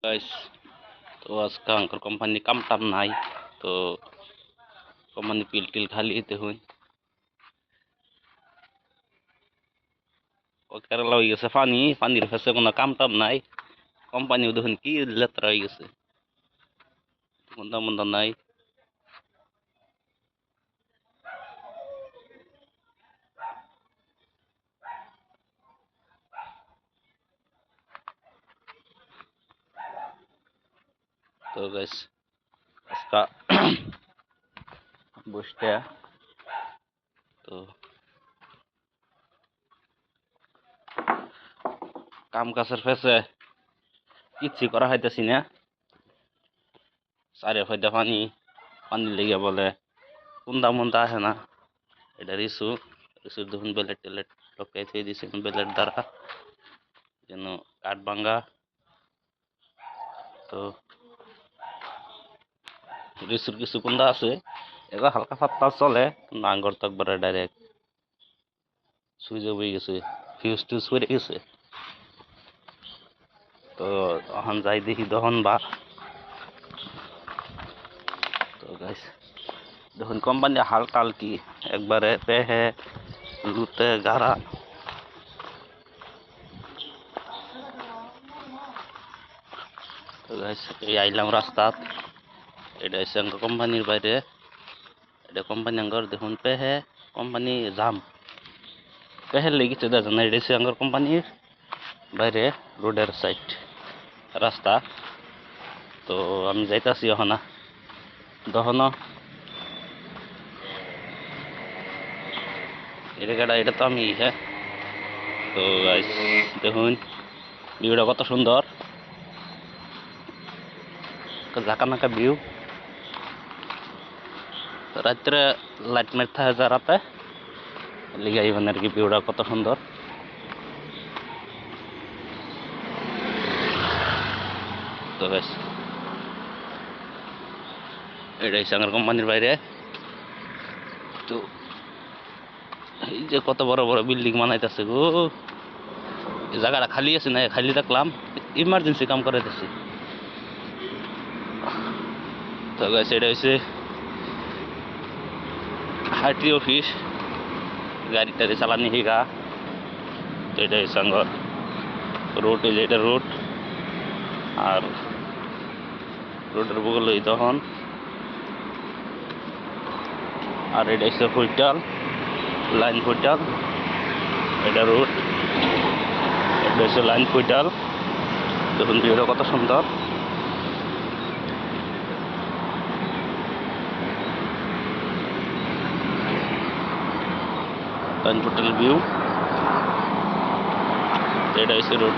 Guys, তো আজকে Anchor company কাম টাম নাই। তো কোম্পানি পিল টিল খালি দেখুন ও কেরালা হয়ে গেছে পানির কাছে কোনো কাম টাম নাই। কোম্পানিও দেখুন কি লেত্রা হয়ে গেছে, মন্দা মন্দা নাই। তো গাইস আজকা বসতে তো কাম কাজের ফেসে কিচ্ছু করা হইতেছি না। চারে ফাইদা পানি লেগে বলে কুন্দা মুন্দা আসে না। এটা রিসুর দেখুন বেলেট টেলেট লটকাই থয়ে দিছে বেলেট দ্বারা যেন কাঠ ভাঙ্গা। তো রিসুর কিছু কুন্দা আছে, এগুলো হালকা পাতলা চলে, নাঙ্গর তো একবারে ডাইরেক্ট সুইচ হয়ে গেছে, ফিউজ টিউজ করে গেছে। তো তখন যাই দেখি তখন বা তো গাইস দেখুন কোম্পানি হাল টাল কি একবারে পেহে লুতে গাড়া। তো গাইস এই আইলাম রাস্তাত, এটা হচ্ছে আঙ্গ কোম্পানির বাইরে। এটা কোম্পানি আঙ্গর দেখুন পেহে কোম্পানি জাম পেহের লেগেছে দেখুন। এটা হচ্ছে আঙ্গর কোম্পানির বাইরে রোডের সাইড রাস্তা। তো আমি যাইতাছি এখন তখন এটা তো আমি হ্যাঁ। তো গাইস দেখুন ভিউটা কত সুন্দর, ঝাঁকা নাকা ভিউ। রাত্রে লাইট মাইট থাকে যা রাতে লিগে আইবেন আর কি, ভিউটা কত সুন্দর। তো গাইস এটা হচ্ছে আমার কোম্পানির বাইরে। তো এই যে কত বড় বড় বিল্ডিং বানাইতেছে গো, এই জায়গাটা খালি আছে না, খালি দেখলাম ইমার্জেন্সি কাম করাইতেছে। তো গাইস এটা হচ্ছে হার্টি অফিস, গাড়ি টাড়ি চালানি হিগা। তো এটা হচ্ছে আমার রোড, হইলে এটা রোড, আর রোডের বগল হই তখন। আর এটা হচ্ছে ফুলটাল লাইন ফুলটাল, এটা রোড, এটা হচ্ছে লাইন ফুলটাল। দেখুন ভিউটা কত সুন্দর। লাইন ফুলটাল ভিউ, এটা হচ্ছে রোড।